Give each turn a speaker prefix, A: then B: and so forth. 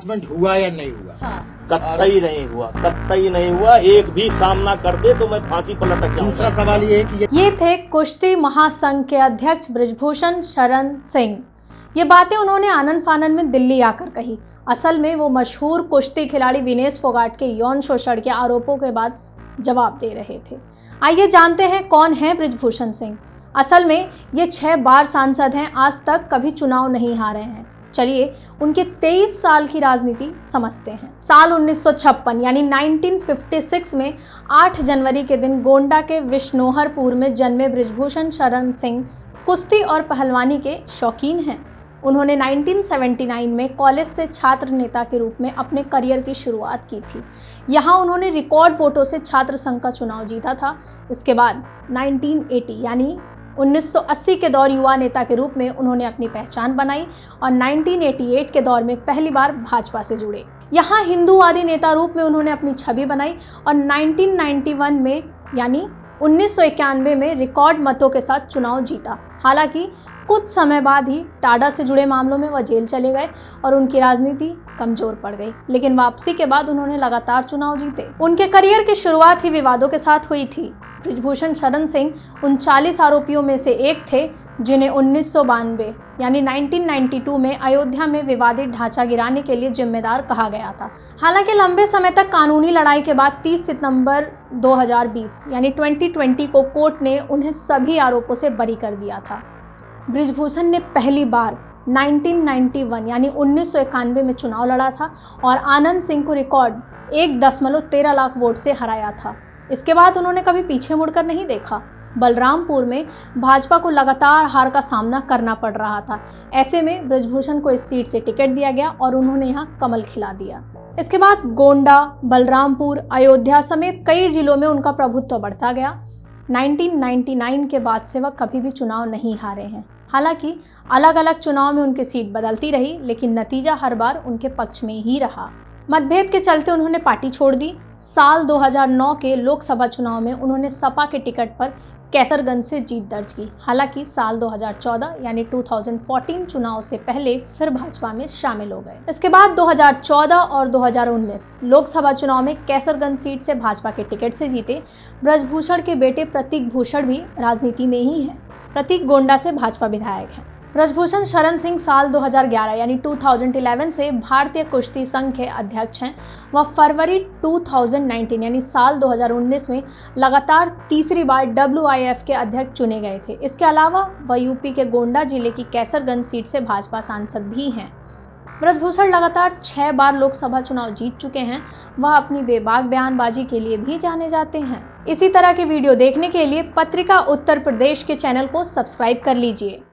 A: Harassment हुआ या नहीं हुआ?
B: हाँ।
C: कतई नहीं हुआ, कतई नहीं हुआ। एक भी सामना कर दे तो मैं फांसी पर लटक जाऊंगा।
A: दूसरा सवाल ये है कि
B: ये थे कुश्ती महासंघ के अध्यक्ष बृजभूषण शरण सिंह। ये बातें उन्होंने आनन फानन में दिल्ली आकर कही। असल में वो मशहूर कुश्ती खिलाड़ी विनेश फोगाट के यौन शोषण के आरोपों के बाद जवाब दे रहे थे। आइए जानते हैं कौन है बृजभूषण सिंह। असल में ये 6 बार सांसद हैं, आज तक कभी चुनाव नहीं हारे हैं। चलिए उनके 23 साल की राजनीति समझते हैं। साल 1956 यानी 1956 में 8 जनवरी के दिन गोंडा के विश्नोहरपुर में जन्मे बृजभूषण शरण सिंह कुश्ती और पहलवानी के शौकीन हैं। उन्होंने 1979 में कॉलेज से छात्र नेता के रूप में अपने करियर की शुरुआत की थी। यहाँ उन्होंने रिकॉर्ड वोटों से छात्र संघ का चुनाव जीता था। इसके बाद 1980 यानी 1980 के दौर युवा नेता के रूप में उन्होंने अपनी पहचान बनाई और 1988 के दौर में पहली बार भाजपा से जुड़े। यहाँ हिंदूवादी नेता रूप में उन्होंने अपनी छवि बनाई और 1991 में यानी 1991 में रिकॉर्ड मतों के साथ चुनाव जीता। हालांकि कुछ समय बाद ही टाडा से जुड़े मामलों में वह जेल चले गए और उनकी राजनीति कमजोर पड़ गई, लेकिन वापसी के बाद उन्होंने लगातार चुनाव जीते। उनके करियर की शुरुआत ही विवादों के साथ हुई थी। बृजभूषण शरण सिंह उन 40 आरोपियों में से एक थे जिन्हें 1992 यानी 1992 में अयोध्या में विवादित ढांचा गिराने के लिए जिम्मेदार कहा गया था। हालांकि लंबे समय तक कानूनी लड़ाई के बाद 30 सितंबर 2020 यानी 2020 को कोर्ट ने उन्हें सभी आरोपों से बरी कर दिया था। बृजभूषण ने पहली बार 1991 यानी 1991 में चुनाव लड़ा था और आनंद सिंह को रिकॉर्ड 1.13 लाख वोट से हराया था। इसके बाद उन्होंने कभी पीछे मुड़कर नहीं देखा। बलरामपुर में भाजपा को लगातार हार का सामना करना पड़ रहा था। ऐसे में बृजभूषण को इस सीट से टिकट दिया गया और उन्होंने यहाँ कमल खिला दिया। इसके बाद गोंडा, बलरामपुर, अयोध्या समेत कई जिलों में उनका प्रभुत्व बढ़ता गया। 1999 के बाद से वह कभी भी चुनाव नहीं हारे हैं। हालांकि अलग अलग चुनाव में उनकी सीट बदलती रही, लेकिन नतीजा हर बार उनके पक्ष में ही रहा। मतभेद के चलते उन्होंने पार्टी छोड़ दी। साल 2009 के लोकसभा चुनाव में उन्होंने सपा के टिकट पर कैसरगंज से जीत दर्ज की। हालांकि साल 2014 यानी 2014 चुनाव से पहले फिर भाजपा में शामिल हो गए। इसके बाद 2014 और 2019 लोकसभा चुनाव में कैसरगंज सीट से भाजपा के टिकट से जीते। बृजभूषण के बेटे प्रतीक भूषण भी राजनीति में ही हैं। प्रतीक गोंडा से भाजपा विधायक हैं। बृजभूषण शरण सिंह साल 2011 यानी 2011 से भारतीय कुश्ती संघ के अध्यक्ष हैं। वह फरवरी 2019 यानी साल 2019 में लगातार तीसरी बार WIF के अध्यक्ष चुने गए थे। इसके अलावा वह यूपी के गोंडा जिले की कैसरगंज सीट से भाजपा सांसद भी हैं। बृजभूषण लगातार 6 बार लोकसभा चुनाव जीत चुके हैं। वह अपनी बेबाक बयानबाजी के लिए भी जाने जाते हैं। इसी तरह के वीडियो देखने के लिए पत्रिका उत्तर प्रदेश के चैनल को सब्सक्राइब कर लीजिए।